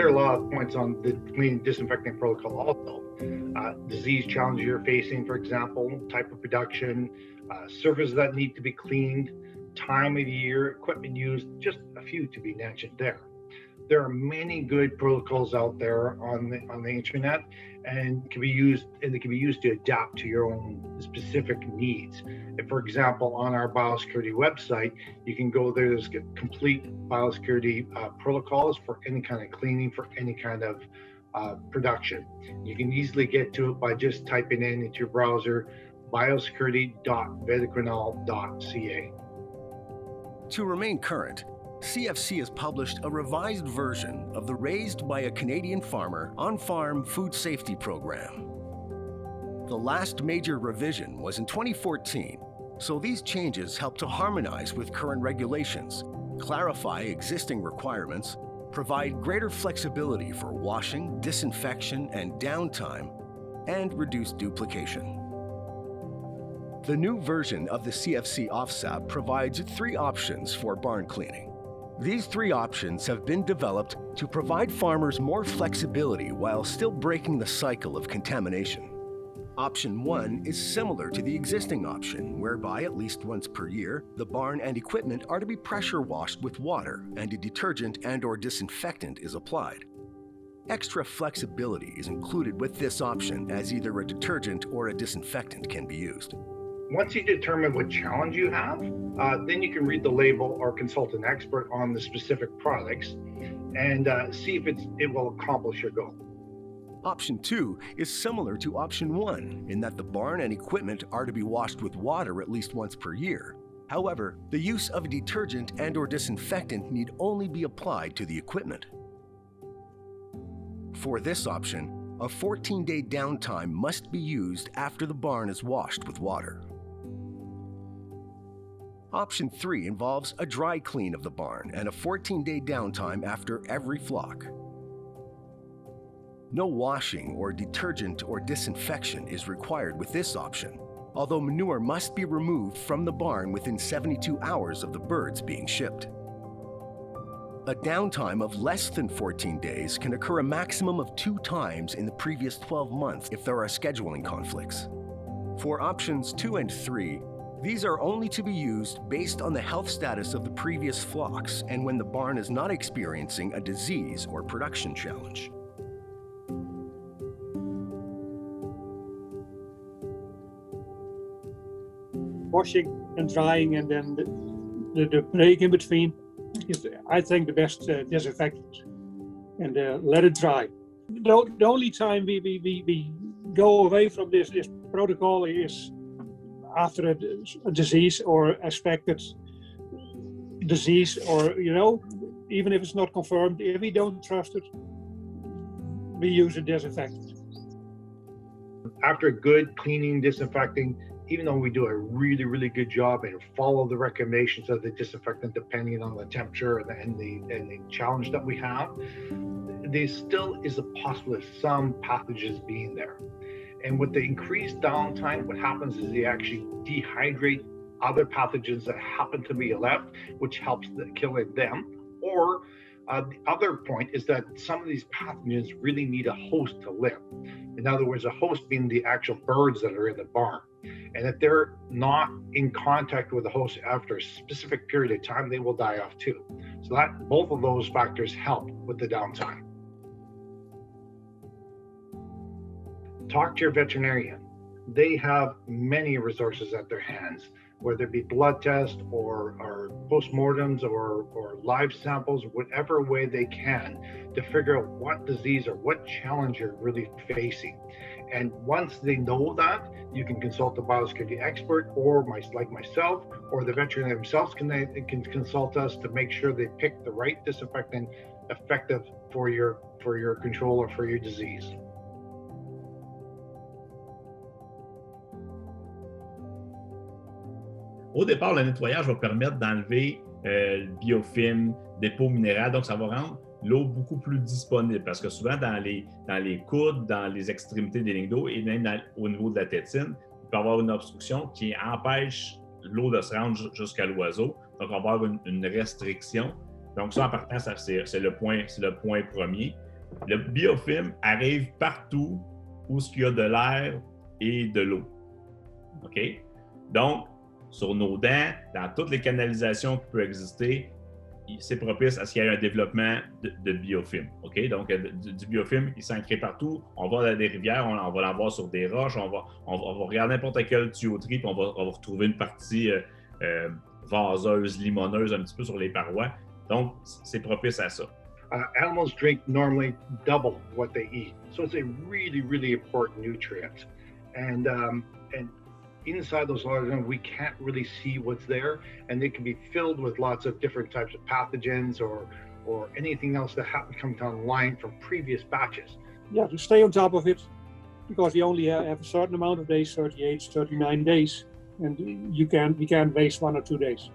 there are a lot of points on the cleaning disinfecting protocol also. Disease challenges you're facing, for example, type of production, surfaces that need to be cleaned, time of year, equipment used, just a few to be mentioned there. There are many good protocols out there on the internet, and can be used, and they can be used to adapt to your own specific needs. If, for example, on our biosecurity website, you can go there. There's complete biosecurity protocols for any kind of cleaning, for any kind of production. You can easily get to it by just typing in into your browser biosecurity.vedicrinol.ca. To remain current, CFC has published a revised version of the Raised by a Canadian Farmer on-farm food safety program. The last major revision was in 2014, so these changes help to harmonize with current regulations, clarify existing requirements, provide greater flexibility for washing, disinfection, and downtime, and reduce duplication. The new version of the CFC OFSAP provides 3 options for barn cleaning. These 3 options have been developed to provide farmers more flexibility while still breaking the cycle of contamination. Option 1 is similar to the existing option, whereby at least once per year, the barn and equipment are to be pressure washed with water and a detergent and/or disinfectant is applied. Extra flexibility is included with this option, as either a detergent or a disinfectant can be used. Once you determine what challenge you have, then you can read the label or consult an expert on the specific products and see if it will accomplish your goal. Option 2 is similar to option 1 in that the barn and equipment are to be washed with water at least once per year. However, the use of a detergent and/or disinfectant need only be applied to the equipment. For this option, a 14-day downtime must be used after the barn is washed with water. Option 3 involves a dry clean of the barn and a 14-day downtime after every flock. No washing or detergent or disinfection is required with this option, although manure must be removed from the barn within 72 hours of the birds being shipped. A downtime of less than 14 days can occur a maximum of 2 times in the previous 12 months if there are scheduling conflicts. For options 2 and 3, these are only to be used based on the health status of the previous flocks and when the barn is not experiencing a disease or production challenge. Washing and drying, and then the break in between is, I think, the best disinfectant. And let it dry. The only time we go away from this protocol is after a disease or expected disease, or even if it's not confirmed, if we don't trust it, we use a disinfectant. After good cleaning, disinfecting, even though we do a really, really good job and follow the recommendations of the disinfectant depending on the temperature and the challenge that we have, there still is a possibility of some pathogens being there. And with the increased downtime, what happens is they actually dehydrate other pathogens that happen to be left, which helps kill them. Or the other point is that some of these pathogens really need a host to live. In other words, a host being the actual birds that are in the barn. And if they're not in contact with the host after a specific period of time, they will die off too. So that both of those factors help with the downtime. Talk to your veterinarian. They have many resources at their hands, whether it be blood tests or postmortems or live samples, whatever way they can to figure out what disease or what challenge you're really facing. And once they know that, you can consult a biosecurity expert, or like myself, or the veterinarian themselves can consult us to make sure they pick the right disinfectant effective for your control or for your disease. Au départ, le nettoyage va permettre d'enlever le biofilm, dépôt minéral, donc ça va rendre l'eau beaucoup plus disponible parce que souvent dans les coudes, dans les extrémités des lignes d'eau et même au niveau de la tétine, il peut y avoir une obstruction qui empêche l'eau de se rendre jusqu'à l'oiseau. Donc, on va avoir une restriction. Donc, ça, en partant, c'est le point premier. Le biofilm arrive partout où il y a de l'air et de l'eau. OK? Donc, sur nos dents, dans toutes les canalisations qui peuvent exister, c'est propice à ce qu'il y ait un développement de biofilm. OK? Donc, du biofilm, il s'en crée partout. On va dans des rivières, on va l'en voir sur des roches, on va regarder n'importe quelle tuyauterie, puis on va retrouver une partie vaseuse, limoneuse, un petit peu sur les parois. Donc, c'est propice à ça. Animals drink normally double what they eat, so it's a really, really important nutrient. And inside those large animals, we can't really see what's there, and they can be filled with lots of different types of pathogens or anything else that happened to come down the line from previous batches. Yeah, to stay on top of it, because we only have a certain amount of days, 38, 39 days, and we can't waste 1 or 2 days.